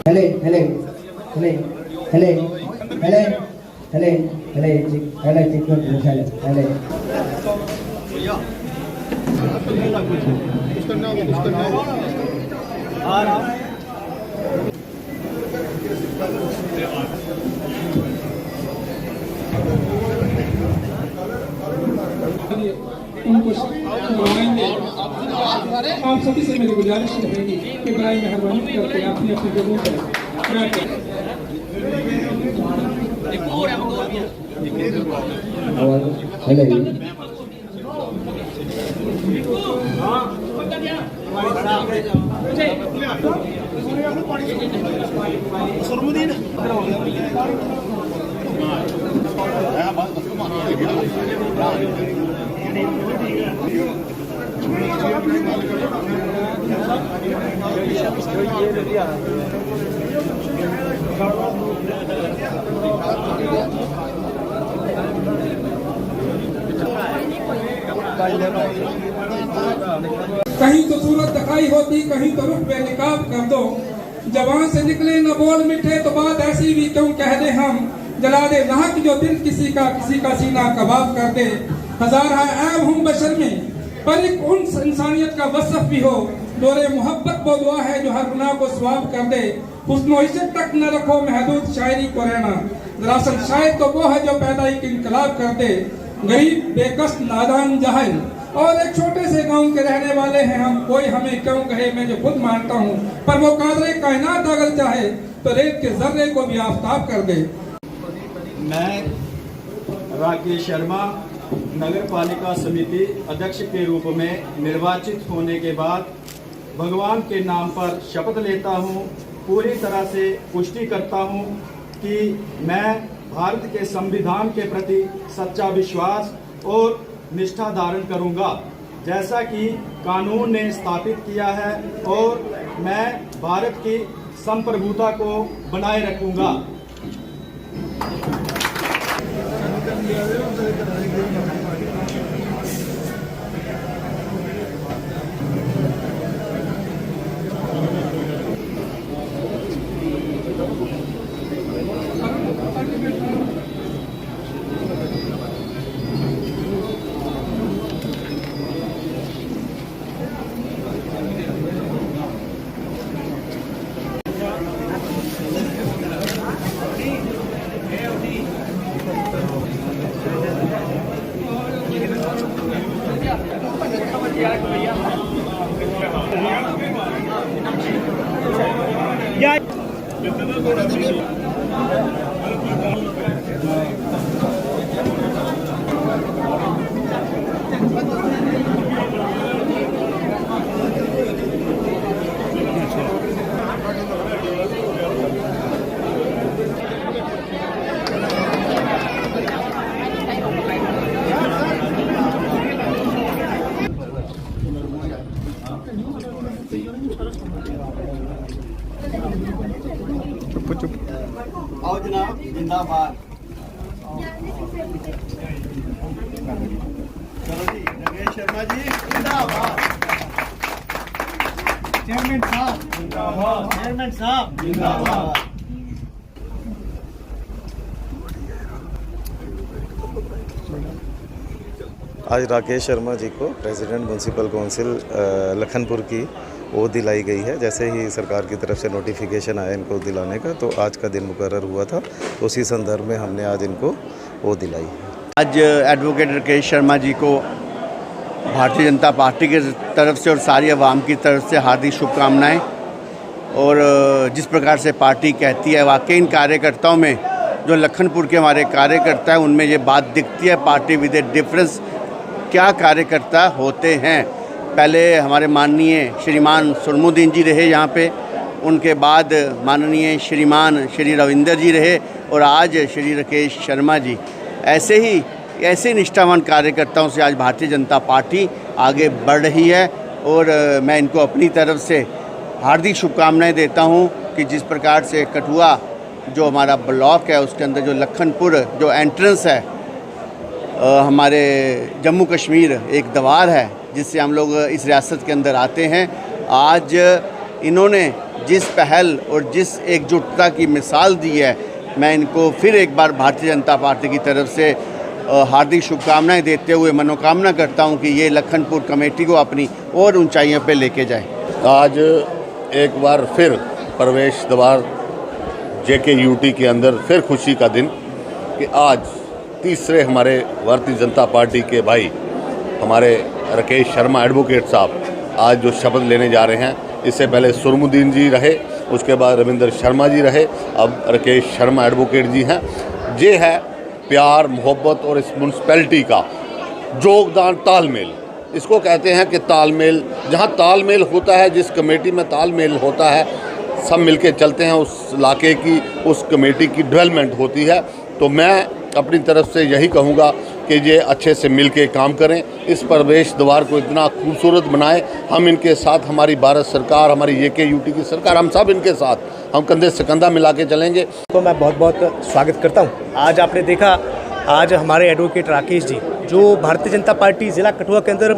Hele, hele, hele, hele, hele, hele, hele, hele, hele, hele. उनको बुलाएंगे। आप सभी से मेरी गुजारिश रहेगी कि बराए मेहरबानी करके अपनी अपनी जगहों पर बैठें। कहीं तो सूरत दिखाई होती, कहीं तो रुख बेनिकाब कर दो। जबान से निकले न बोल मिठे तो बात ऐसी भी क्यों कह दे हम। जला दे नाहक जो दिल किसी का सीना कबाब कर दे। हजार है ऐब हूँ बशर में, पर एक उन इंसानियत का वसफ भी हो। दौरे मोहब्बत वो दुआ है जो हर गुनाह को सवाब कर दे। हुस्न इज्जत तक न रखो महदूद शायरी को रहना। दरअसल शायद तो वो है जो पैदा एक इनकलाब कर दे। गरीब बेकस नादान जाहिल और एक छोटे से गांव के रहने वाले हैं हम। कोई हमें क्यों कहे मैं जो खुद मानता हूँ, पर वो कादरे कायनात अगर चाहे तो रेत के जर्रे को भी आफताब कर दे। मैं राकेश शर्मा नगर पालिका समिति अध्यक्ष के रूप में निर्वाचित होने के बाद भगवान के नाम पर शपथ लेता हूँ। पूरी तरह से पुष्टि करता हूँ कि मैं भारत के संविधान के प्रति सच्चा विश्वास और निष्ठा धारण करूंगा, जैसा कि कानून ने स्थापित किया है, और मैं भारत की संप्रभुता को बनाए रखूंगा। आओ जनाब, जिंदाबाद। चलो जी, राकेश शर्मा जी जिंदाबाद। चेयरमैन साहब जिंदाबाद। चेयरमैन साहब जिंदाबाद। आज राकेश शर्मा जी को प्रेसिडेंट म्युनिसिपल काउंसिल लखनपुर की वो दिलाई गई है। जैसे ही सरकार की तरफ से नोटिफिकेशन आया इनको दिलाने का, तो आज का दिन मुकर्रर हुआ था, तो उसी संदर्भ में हमने आज इनको वो दिलाई है। आज एडवोकेट राकेश शर्मा जी को भारतीय जनता पार्टी की तरफ से और सारी आवाम की तरफ से हार्दिक शुभकामनाएं। और जिस प्रकार से पार्टी कहती है, वाकई इन कार्यकर्ताओं में जो लखनपुर के हमारे कार्यकर्ता हैं उनमें ये बात दिखती है, पार्टी विद ए डिफरेंस क्या कार्यकर्ता होते हैं। पहले हमारे माननीय श्रीमान सुरमुद्दीन जी रहे यहाँ पे, उनके बाद माननीय श्रीमान श्री रविंदर जी रहे, और आज श्री राकेश शर्मा जी। ऐसे निष्ठावान कार्यकर्ताओं से आज भारतीय जनता पार्टी आगे बढ़ रही है, और मैं इनको अपनी तरफ से हार्दिक शुभकामनाएं देता हूँ कि जिस प्रकार से कठुआ जो हमारा ब्लॉक है उसके अंदर जो लखनपुर जो एंट्रेंस है, हमारे जम्मू कश्मीर एक द्वार है जिससे हम लोग इस रियासत के अंदर आते हैं। आज इन्होंने जिस पहल और जिस एकजुटता की मिसाल दी है, मैं इनको फिर एक बार भारतीय जनता पार्टी की तरफ से हार्दिक शुभकामनाएं देते हुए मनोकामना करता हूं कि ये लखनपुर कमेटी को अपनी और ऊंचाइयों पे लेके जाए। आज एक बार फिर प्रवेश द्वार JKUT के अंदर फिर खुशी का दिन कि आज तीसरे हमारे भारतीय जनता पार्टी के भाई हमारे राकेश शर्मा एडवोकेट साहब आज जो शपथ लेने जा रहे हैं। इससे पहले सुरमुद्दीन जी रहे, उसके बाद रविंदर शर्मा जी रहे, अब राकेश शर्मा एडवोकेट जी हैं। ये है प्यार, मोहब्बत और इस म्यूनसिपैलिटी का योगदान, तालमेल। इसको कहते हैं कि तालमेल, जहाँ तालमेल होता है, जिस कमेटी में तालमेल होता है, सब मिलके चलते हैं, उस इलाके की, उस कमेटी की डेवलपमेंट होती है। तो मैं अपनी तरफ से यही कहूँगा कि ये अच्छे से मिलके काम करें, इस प्रवेश द्वार को इतना खूबसूरत बनाएं। हम इनके साथ, हमारी भारत सरकार, हमारी JKUT की सरकार, हम सब इनके साथ, हम कंधे से कंधा मिला के चलेंगे। तो मैं बहुत बहुत स्वागत करता हूँ। आज आपने देखा, आज हमारे एडवोकेट राकेश जी जो भारतीय जनता पार्टी ज़िला कठुआ के अंदर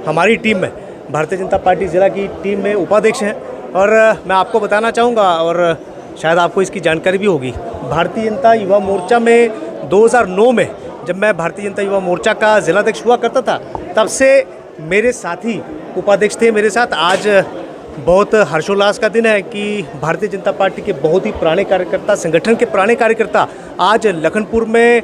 हमारी टीम में, भारतीय जनता पार्टी ज़िला की टीम में उपाध्यक्ष हैं। और मैं आपको बताना चाहूँगा, और शायद आपको इसकी जानकारी भी होगी, भारतीय जनता युवा मोर्चा में 2009 में जब मैं भारतीय जनता युवा मोर्चा का ज़िलाध्यक्ष हुआ करता था, तब से मेरे साथी उपाध्यक्ष थे मेरे साथ। आज बहुत हर्षोल्लास का दिन है कि भारतीय जनता पार्टी के बहुत ही पुराने कार्यकर्ता, संगठन के पुराने कार्यकर्ता आज लखनपुर में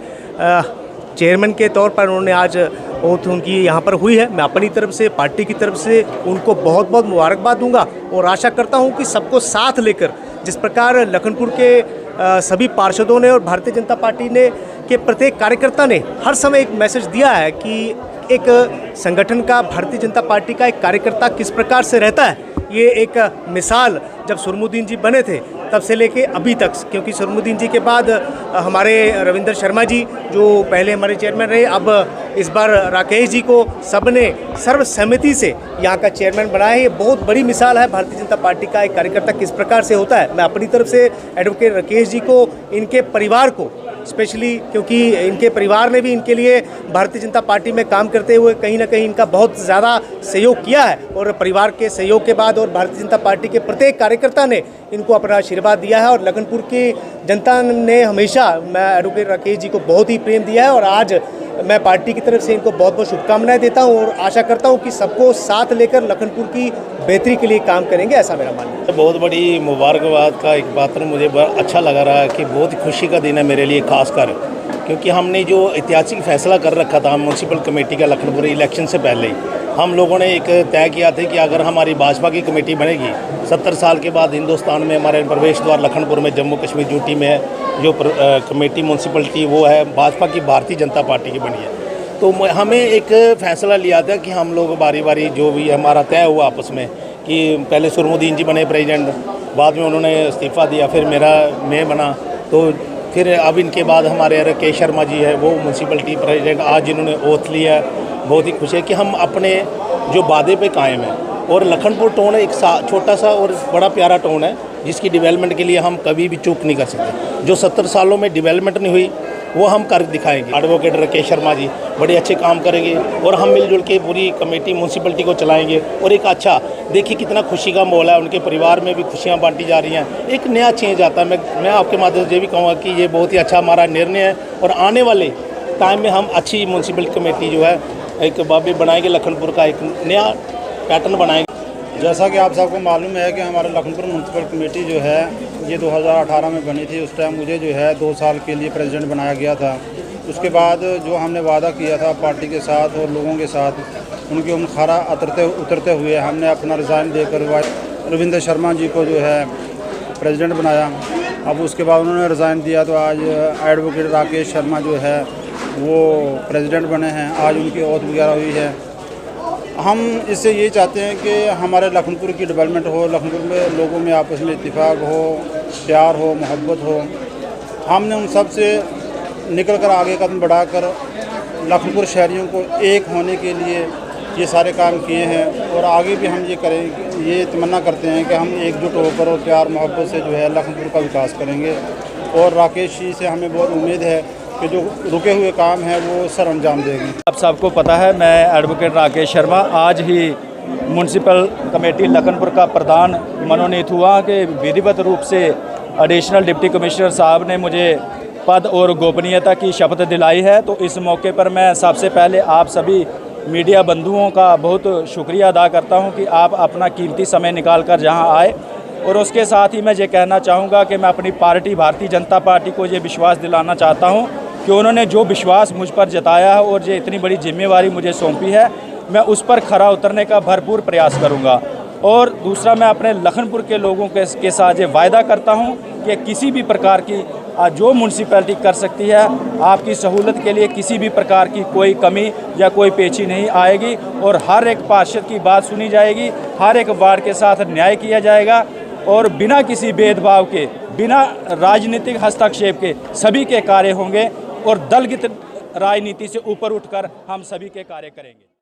चेयरमैन के तौर पर उन्होंने आज ओथ उनकी यहाँ पर हुई है। मैं अपनी तरफ से, पार्टी की तरफ से उनको बहुत बहुत मुबारकबाद दूंगा और आशा करता हूँ कि सबको साथ लेकर, जिस प्रकार लखनपुर के सभी पार्षदों ने और भारतीय जनता पार्टी ने के प्रत्येक कार्यकर्ता ने हर समय एक मैसेज दिया है कि एक संगठन का, भारतीय जनता पार्टी का एक कार्यकर्ता किस प्रकार से रहता है, ये एक मिसाल जब सुरमुद्दीन जी बने थे तब से लेके अभी तक, क्योंकि सुरमुद्दीन जी के बाद हमारे रविंदर शर्मा जी जो पहले हमारे चेयरमैन रहे, अब इस बार राकेश जी को सबने सर्वसम्मति से यहाँ का चेयरमैन बनाया है। ये बहुत बड़ी मिसाल है भारतीय जनता पार्टी का एक कार्यकर्ता किस प्रकार से होता है। मैं अपनी तरफ से एडवोकेट राकेश जी को, इनके परिवार को स्पेशली, क्योंकि इनके परिवार ने भी इनके लिए भारतीय जनता पार्टी में काम करते हुए कहीं ना कहीं इनका बहुत ज़्यादा सहयोग किया है, और परिवार के सहयोग के बाद और भारतीय जनता पार्टी के प्रत्येक कार्यकर्ता ने इनको अपना आशीर्वाद दिया है। और लखनपुर की जनता ने हमेशा, मैं एडवोकेट राकेश जी को बहुत ही प्रेम दिया है, और आज मैं पार्टी की तरफ से इनको बहुत बहुत शुभकामनाएं देता हूं और आशा करता हूं कि सबको साथ लेकर लखनपुर की बेहतरी के लिए काम करेंगे, ऐसा मेरा मानना है। बहुत बड़ी मुबारकबाद का एक बात तो मुझे अच्छा लगा रहा है कि बहुत ही खुशी का दिन है मेरे लिए, खासकर क्योंकि हमने जो ऐतिहासिक फैसला कर रखा था म्यूनसिपल कमेटी का लखनपुर इलेक्शन से पहले ही, हम लोगों ने एक तय किया था कि अगर हमारी भाजपा की कमेटी बनेगी 70 साल के बाद हिंदुस्तान में हमारे प्रवेश द्वार लखनपुर में जम्मू कश्मीर यूटी में जो कमेटी म्यूनसिपलिटी वो है भाजपा की, भारतीय जनता पार्टी की बनी है। तो हमें एक फ़ैसला लिया था कि हम लोग बारी बारी जो भी हमारा तय हुआ आपस में कि पहले सुरमुद्दीन जी बने प्रेसिडेंट, बाद में उन्होंने इस्तीफ़ा दिया, फिर मैं बना, तो फिर अब इनके बाद हमारे राकेश शर्मा जी है वो म्यूनसिपलिटी प्रेसिडेंट आज जिन्होंने ओथ लिया है। बहुत ही खुश है कि हम अपने जो वादे पे कायम हैं, और लखनपुर टाउन एक छोटा सा और बड़ा प्यारा टाउन है जिसकी डेवलपमेंट के लिए हम कभी भी चूक नहीं कर सकते। जो 70 सालों में डेवलपमेंट नहीं हुई वो हम कर दिखाएंगे। एडवोकेट राकेश शर्मा जी बड़े अच्छे काम करेंगे और हम मिलजुल के पूरी कमेटी म्यूनसिपलिटी को चलाएंगे। और एक अच्छा, देखिए कितना खुशी का माहौल है, उनके परिवार में भी खुशियां बांटी जा रही हैं, एक नया चेंज आता है। मैं आपके माध्यम से ये भी कहूँगा कि ये बहुत ही अच्छा हमारा निर्णय है, और आने वाले टाइम में हम अच्छी म्यूनसिपल कमेटी जो है एक बाबी बनाएंगे, लखनपुर का एक नया पैटर्न बनाएंगे। जैसा कि आप सबको मालूम है कि हमारे लखनपुर म्यूनसिपल कमेटी जो है ये 2018 में बनी थी। उस टाइम मुझे जो है 2 साल के लिए प्रेसिडेंट बनाया गया था। उसके बाद जो हमने वादा किया था पार्टी के साथ और लोगों के साथ, उनके उम्र उतरते हुए हमने अपना रिज़ाइन देकर रविंदर शर्मा जी को जो है प्रेसिडेंट बनाया। अब उसके बाद उन्होंने रिज़ाइन दिया तो आज एडवोकेट राकेश शर्मा जो है वो प्रेसिडेंट बने हैं। आज उनकी ओथ वगैरह हुई है। हम इससे ये चाहते हैं कि हमारे लखनपुर की डेवलपमेंट हो, लखनपुर में लोगों में आपस में इत्तेफाक हो, प्यार हो, मोहब्बत हो। हमने उन सब से निकल कर आगे कदम बढ़ाकर लखनपुर शहरियों को एक होने के लिए ये सारे काम किए हैं, और आगे भी हम ये करेंगे, ये तमन्ना करते हैं कि हम एकजुट होकर और प्यार मोहब्बत से जो है लखनपुर का विकास करेंगे। और राकेश जी से हमें बहुत उम्मीद है कि जो रुके हुए काम हैं वो सर अंजाम देंगे। आप सबको पता है, मैं एडवोकेट राकेश शर्मा आज ही म्यूनसिपल कमेटी लखनपुर का प्रधान मनोनीत हुआ कि विधिवत रूप से एडिशनल डिप्टी कमिश्नर साहब ने मुझे पद और गोपनीयता की शपथ दिलाई है। तो इस मौके पर मैं सबसे पहले आप सभी मीडिया बंधुओं का बहुत शुक्रिया अदा करता हूं कि आप अपना कीमती समय निकाल कर यहाँ आए। और उसके साथ ही मैं ये कहना चाहूँगा कि मैं अपनी पार्टी भारतीय जनता पार्टी को ये विश्वास दिलाना चाहता हूँ कि उन्होंने जो विश्वास मुझ पर जताया है और ये इतनी बड़ी जिम्मेवारी मुझे सौंपी है, मैं उस पर खरा उतरने का भरपूर प्रयास करूँगा। और दूसरा, मैं अपने लखनपुर के लोगों के साथ ये वायदा करता हूँ कि किसी भी प्रकार की जो म्यूनसिपैलिटी कर सकती है, आपकी सहूलत के लिए किसी भी प्रकार की कोई कमी या कोई पेची नहीं आएगी और हर एक पार्षद की बात सुनी जाएगी, हर एक वार्ड के साथ न्याय किया जाएगा और बिना किसी भेदभाव के, बिना राजनीतिक हस्तक्षेप के सभी के कार्य होंगे और दलगत राजनीति से ऊपर उठकर हम सभी के कार्य करेंगे।